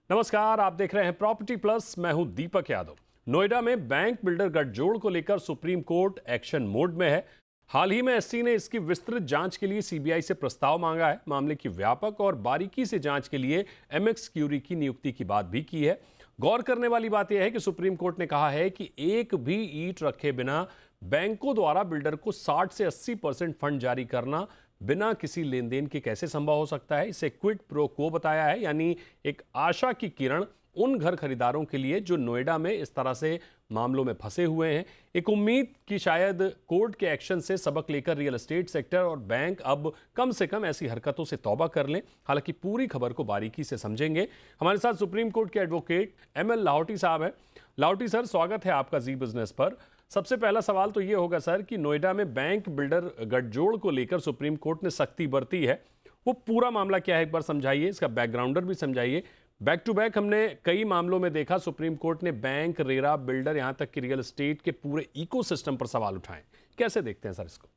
नमस्कार, आप देख रहे हैं प्रॉपर्टी प्लस। मैं हूं दीपक यादव। नोएडा में बैंक बिल्डर गठजोड़ को लेकर सुप्रीम कोर्ट एक्शन मोड में है। हाल ही में एससी ने इसकी विस्तृत जांच के लिए सीबीआई से प्रस्ताव मांगा है। मामले की व्यापक और बारीकी से जांच के लिए एमएक्स क्यूरी की नियुक्ति की बात भी की है। गौर करने वाली बात यह है कि सुप्रीम कोर्ट ने कहा है कि एक भी ईंट रखे बिना बैंकों द्वारा बिल्डर को 60 से 80% फंड जारी करना बिना किसी लेन देन के कैसे संभव हो सकता है। इसे क्विड प्रो क्वो बताया है, यानी एक आशा की किरण उन घर खरीदारों के लिए जो नोएडा में इस तरह से मामलों में फंसे हुए हैं। एक उम्मीद कि शायद कोर्ट के एक्शन से सबक लेकर रियल एस्टेट सेक्टर और बैंक अब कम से कम ऐसी हरकतों से तौबा कर लें। हालांकि पूरी खबर को बारीकी से समझेंगे। हमारे साथ सुप्रीम कोर्ट के एडवोकेट ML लाहौटी साहब हैं। लाहौटी सर, स्वागत है आपका जी बिजनेस पर। सबसे पहला सवाल तो ये होगा सर कि नोएडा में बैंक बिल्डर गठजोड़ को लेकर सुप्रीम कोर्ट ने सख्ती बरती है, वो पूरा मामला क्या है, एक बार समझाइए, इसका बैकग्राउंडर भी समझाइए। बैक टू बैक हमने कई मामलों में देखा सुप्रीम कोर्ट ने बैंक, रेरा, बिल्डर, यहां तक कि रियल एस्टेट के पूरे इकोसिस्टम पर सवाल उठाए। कैसे देखते हैं सर इसको?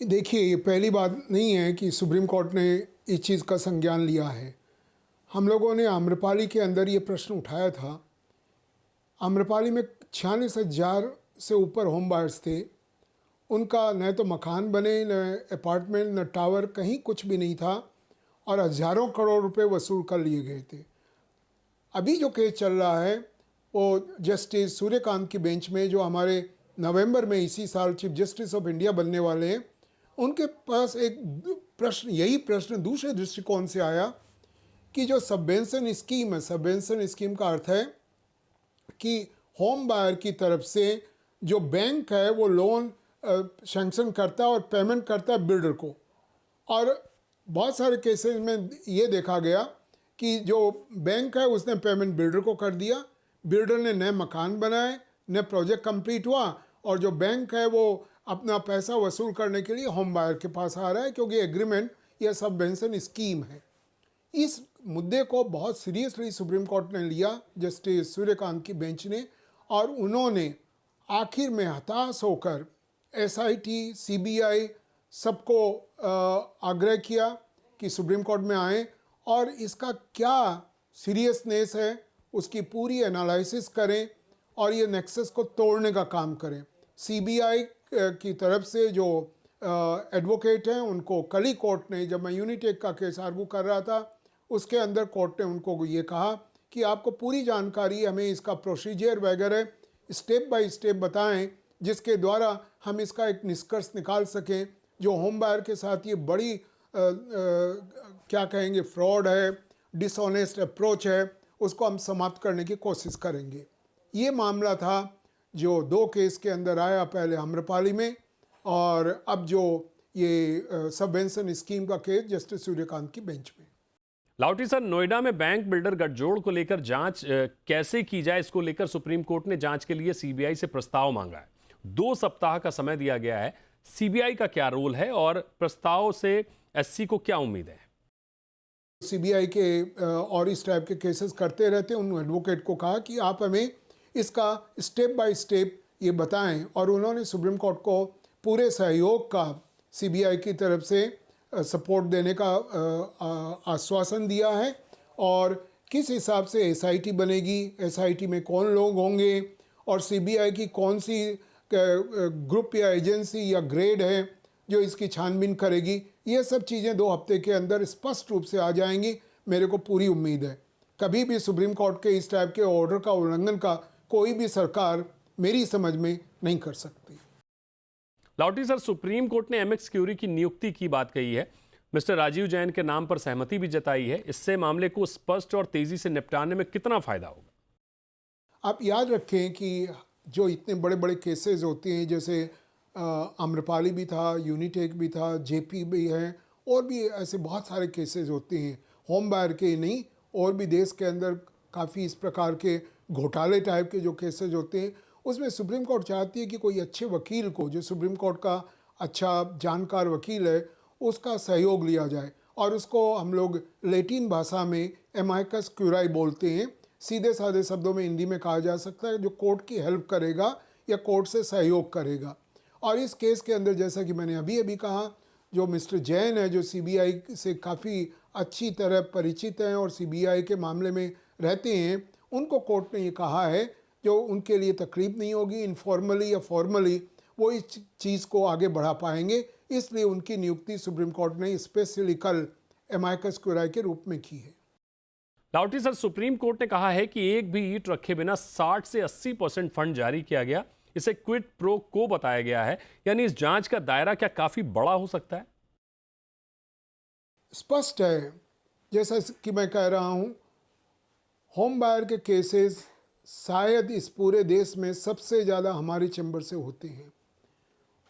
देखिए, ये पहली बात नहीं है कि सुप्रीम कोर्ट ने इस चीज़ का संज्ञान लिया है। हम लोगों ने आम्रपाली के अंदर ये प्रश्न उठाया था। आम्रपाली में 46,000 से ऊपर होम बायर्स थे। उनका न तो मकान बने, न अपार्टमेंट, न टावर, कहीं कुछ भी नहीं था और हज़ारों करोड़ रुपए वसूल कर लिए गए थे। अभी जो केस चल रहा है वो जस्टिस सूर्यकांत की बेंच में, जो हमारे नवंबर में इसी साल चीफ जस्टिस ऑफ इंडिया बनने वाले हैं, उनके पास एक प्रश्न, यही प्रश्न दूसरे दृष्टिकोण से आया कि जो सबवेंशन स्कीम है, सबवेंशन स्कीम का अर्थ है कि होम बायर की तरफ से जो बैंक है वो लोन सैंक्शन करता है और पेमेंट करता है बिल्डर को। और बहुत सारे केसेस में ये देखा गया कि जो बैंक है उसने पेमेंट बिल्डर को कर दिया, बिल्डर ने नए मकान बनाए, नए प्रोजेक्ट कंप्लीट हुआ और जो बैंक है वो अपना पैसा वसूल करने के लिए होम बायर के पास आ रहा है, क्योंकि एग्रीमेंट या सबवेंशन स्कीम है। इस मुद्दे को बहुत सीरियसली सुप्रीम कोर्ट ने लिया, जस्टिस सूर्यकांत की बेंच ने, और उन्होंने आखिर में हताश होकर SIT, CBI सबको आग्रह किया कि सुप्रीम कोर्ट में आए और इसका क्या सीरियसनेस है उसकी पूरी एनालिसिस करें और ये नेक्सस को तोड़ने का काम करें। CBI की तरफ से जो एडवोकेट हैं उनको कल ही कोर्ट ने, जब मैं यूनिटेक का केस आर्गू कर रहा था, उसके अंदर कोर्ट ने उनको ये कहा कि आपको पूरी जानकारी, हमें इसका प्रोसीजर वगैरह स्टेप बाय स्टेप बताएं, जिसके द्वारा हम इसका एक निष्कर्ष निकाल सकें। जो होम बायर के साथ ये बड़ी क्या कहेंगे, फ्रॉड है, डिसऑनेस्ट अप्रोच है, उसको हम समाप्त करने की कोशिश करेंगे। ये मामला था जो 2 केस के अंदर आया, पहले आम्रपाली में और अब जो ये सबवेंशन स्कीम का केस जस्टिस सूर्यकांत की बेंच में। लाहौटी सर, नोएडा में बैंक बिल्डर गठजोड़ को लेकर जांच कैसे की जाए, इसको लेकर सुप्रीम कोर्ट ने जांच के लिए सीबीआई से प्रस्ताव मांगा है। 2 सप्ताह का समय दिया गया है। सीबीआई का क्या रोल है और प्रस्ताव से एससी को क्या उम्मीद है? सीबीआई के और इस टाइप के केसेस करते रहते हैं। उन एडवोकेट को कहा कि आप हमें इसका स्टेप बाय स्टेप ये बताएं, और उन्होंने सुप्रीम कोर्ट को पूरे सहयोग का सीबीआई की तरफ से सपोर्ट देने का आश्वासन दिया है। और किस हिसाब से SIT बनेगी, SIT में कौन लोग होंगे और सीबीआई की कौन सी ग्रुप या एजेंसी या ग्रेड है जो इसकी छानबीन करेगी, ये सब चीज़ें 2 हफ्ते के अंदर स्पष्ट रूप से आ जाएंगी। मेरे को पूरी उम्मीद है कभी भी सुप्रीम कोर्ट के इस टाइप के ऑर्डर का उल्लंघन का कोई भी सरकार मेरी समझ में नहीं कर सकती। लाहौटी सर, सुप्रीम कोर्ट ने एमएक्स क्यूरी की नियुक्ति की बात कही है। मिस्टर राजीव जैन के नाम पर सहमति भी जताई है। इससे मामले को स्पष्ट और तेजी से निपटाने में कितना फायदा होगा? आप याद रखें कि जो इतने बड़े बड़े केसेस होते हैं, जैसे आम्रपाली भी था, यूनिटेक भी था, JP भी है, और भी ऐसे बहुत सारे केसेस होते हैं, होम बायर के नहीं, और भी देश के अंदर काफ़ी इस प्रकार के घोटाले टाइप के जो केसेस होते हैं, उसमें सुप्रीम कोर्ट चाहती है कि कोई अच्छे वकील को, जो सुप्रीम कोर्ट का अच्छा जानकार वकील है, उसका सहयोग लिया जाए। और उसको हम लोग लैटिन भाषा में एमाइकस क्यूराई बोलते हैं। सीधे साधे शब्दों में हिंदी में कहा जा सकता है जो कोर्ट की हेल्प करेगा या कोर्ट से सहयोग करेगा। और इस केस के अंदर, जैसा कि मैंने अभी अभी कहा, जो मिस्टर जैन है, जो सीबीआई से काफ़ी अच्छी तरह परिचित हैं और सीबीआई के मामले में रहते हैं, उनको कोर्ट ने ये कहा है जो उनके लिए तकलीफ नहीं होगी, इनफॉर्मली या फॉर्मली वो इस चीज़ को आगे बढ़ा पाएंगे, इसलिए उनकी नियुक्ति सुप्रीम कोर्ट ने स्पेशली कल एमाइकस क्यूराई के रूप में की है। लावटी सर, सुप्रीम कोर्ट ने कहा है कि एक भी ईंट रखे बिना 60 से 80% फंड जारी किया गया। इसे क्विड प्रो को बताया गया है, यानी इस जांच का दायरा क्या काफी बड़ा हो सकता है? स्पष्ट है, जैसा कि मैं कह रहा हूं, होम बायर के केसेस शायद इस पूरे देश में सबसे ज़्यादा हमारी चैम्बर से होते हैं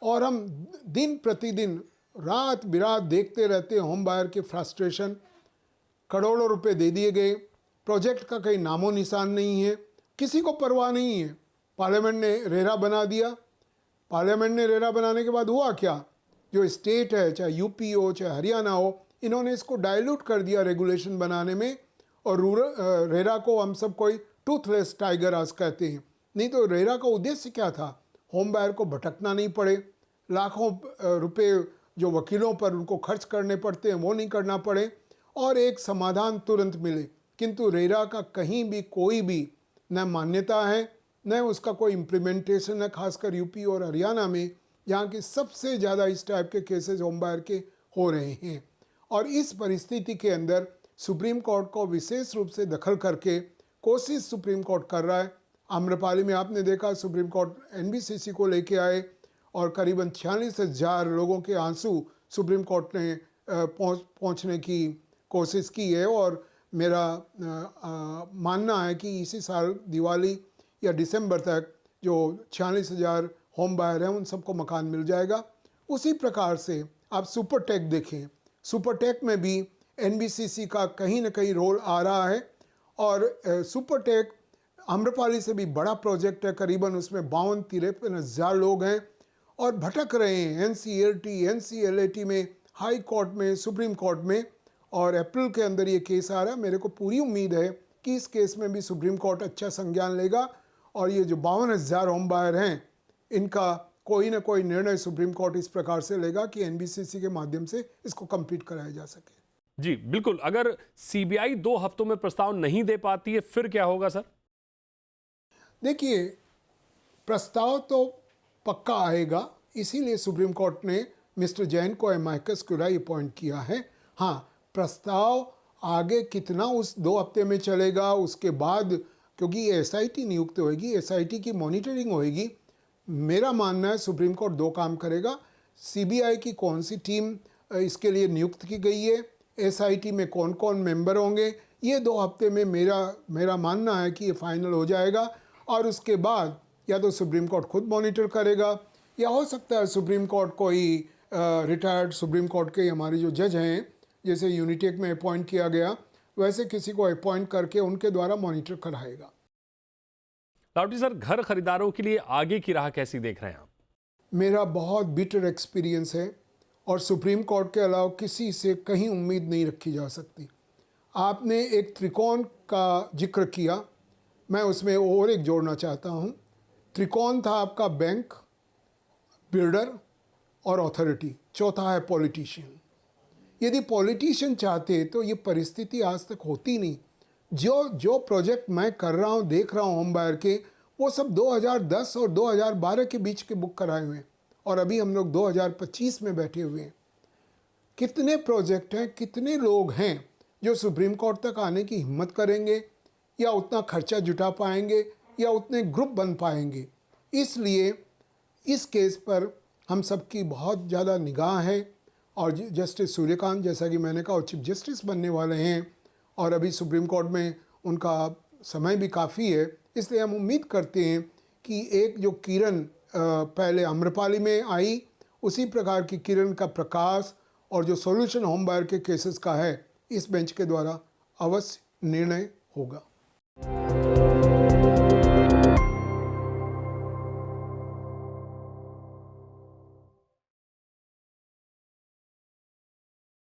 और हम दिन प्रतिदिन रात बिरात देखते रहते हैं होम बायर के फ्रस्ट्रेशन। करोड़ों रुपए दे दिए गए, प्रोजेक्ट का कहीं नामो निशान नहीं है, किसी को परवाह नहीं है। पार्लियामेंट ने रेरा बना दिया। पार्लियामेंट ने रेरा बनाने के बाद हुआ क्या? जो स्टेट है, चाहे यूपी हो चाहे हरियाणा हो, इन्होंने इसको डाइल्यूट कर दिया रेगुलेशन बनाने में और रेरा को हम सब कोई टूथलेस टाइगर आज कहते हैं। नहीं तो रेरा का उद्देश्य क्या था? होम बायर को भटकना नहीं पड़े, लाखों रुपए जो वकीलों पर उनको खर्च करने पड़ते हैं वो नहीं करना पड़े और एक समाधान तुरंत मिले। किंतु रेरा का कहीं भी कोई भी न मान्यता है न उसका कोई इम्प्लीमेंटेशन है, खासकर यूपी और हरियाणा में जहाँ की सबसे ज़्यादा इस टाइप के केसेस होम बायर के हो रहे हैं। और इस परिस्थिति के अंदर सुप्रीम कोर्ट को विशेष रूप से दखल करके कोशिश सुप्रीम कोर्ट कर रहा है। आम्रपाली में आपने देखा सुप्रीम कोर्ट एनबीसीसी को लेके आए और करीबन 46,000 लोगों के आंसू सुप्रीम कोर्ट ने पहुंचने की कोशिश की है और मेरा मानना है कि इसी साल दिवाली या दिसंबर तक जो 46,000 होम बायर हैं उन सबको मकान मिल जाएगा। उसी प्रकार से आप सुपर टेक देखें, सुपर टेक में भी एनबीसीसी का कहीं ना कहीं रोल आ रहा है और सुपर टेक आम्रपाली से भी बड़ा प्रोजेक्ट है, करीबन उसमें 52-53,000 लोग हैं और भटक रहे हैं एनसीईआरटी, एनसीएलएटी में, हाई कोर्ट में, सुप्रीम कोर्ट में, और अप्रैल के अंदर ये केस आ रहा है। मेरे को पूरी उम्मीद है कि इस केस में भी सुप्रीम कोर्ट अच्छा संज्ञान लेगा और ये जो 52,000 होम बायर हैं इनका कोई ना कोई निर्णय सुप्रीम कोर्ट इस प्रकार से लेगा कि एनबीसीसी के माध्यम से इसको कंप्लीट कराया जा सके। जी बिल्कुल। अगर सीबीआई 2 हफ्तों में प्रस्ताव नहीं दे पाती है फिर क्या होगा सर? देखिए, प्रस्ताव तो पक्का आएगा, इसीलिए सुप्रीम कोर्ट ने मिस्टर जैन को एमाइकस क्यूराई अपॉइंट किया है। हाँ, प्रस्ताव आगे कितना उस 2 हफ्ते में चलेगा, उसके बाद क्योंकि एसआईटी नियुक्त होगी, एसआईटी की मॉनिटरिंग होगी। मेरा मानना है सुप्रीम कोर्ट 2 काम करेगा। सीबीआई की कौन सी टीम इसके लिए नियुक्त की गई है, एसआईटी में कौन कौन मेंबर होंगे, ये 2 हफ्ते में मेरा मानना है कि ये फाइनल हो जाएगा और उसके बाद या तो सुप्रीम कोर्ट खुद मॉनिटर करेगा या हो सकता है सुप्रीम कोर्ट कोई रिटायर्ड सुप्रीम कोर्ट के हमारे जो जज हैं, जैसे यूनिटेक में अपॉइंट किया गया, वैसे किसी को अपॉइंट करके उनके द्वारा मॉनिटर कराएगा। लावटी सर, घर खरीदारों के लिए आगे की राह कैसी देख रहे हैं आप? मेरा बहुत बिटर एक्सपीरियंस है और सुप्रीम कोर्ट के अलावा किसी से कहीं उम्मीद नहीं रखी जा सकती। आपने एक त्रिकोण का जिक्र किया, मैं उसमें और एक जोड़ना चाहता हूँ। त्रिकोण था आपका बैंक, बिल्डर और अथॉरिटी, चौथा है पॉलिटिशियन। यदि पॉलिटिशियन चाहते तो ये परिस्थिति आज तक होती नहीं। जो प्रोजेक्ट मैं कर रहा हूँ, देख रहा हूँ होम बायर के, वो सब 2010 और 2012 के बीच के बुक कराए हुए हैं और अभी हम लोग 2025 में बैठे हुए हैं। कितने प्रोजेक्ट हैं, कितने लोग हैं जो सुप्रीम कोर्ट तक आने की हिम्मत करेंगे या उतना खर्चा जुटा पाएंगे या उतने ग्रुप बन पाएंगे? इसलिए इस केस पर हम सबकी बहुत ज़्यादा निगाह है और जस्टिस सूर्यकांत, जैसा कि मैंने कहा, चीफ जस्टिस बनने वाले हैं और अभी सुप्रीम कोर्ट में उनका समय भी काफ़ी है। इसलिए हम उम्मीद करते हैं कि एक जो किरण पहले आम्रपाली में आई, उसी प्रकार की किरण का प्रकाश और जो सॉल्यूशन होम बायर के केसेस का है, इस बेंच के द्वारा अवश्य निर्णय होगा।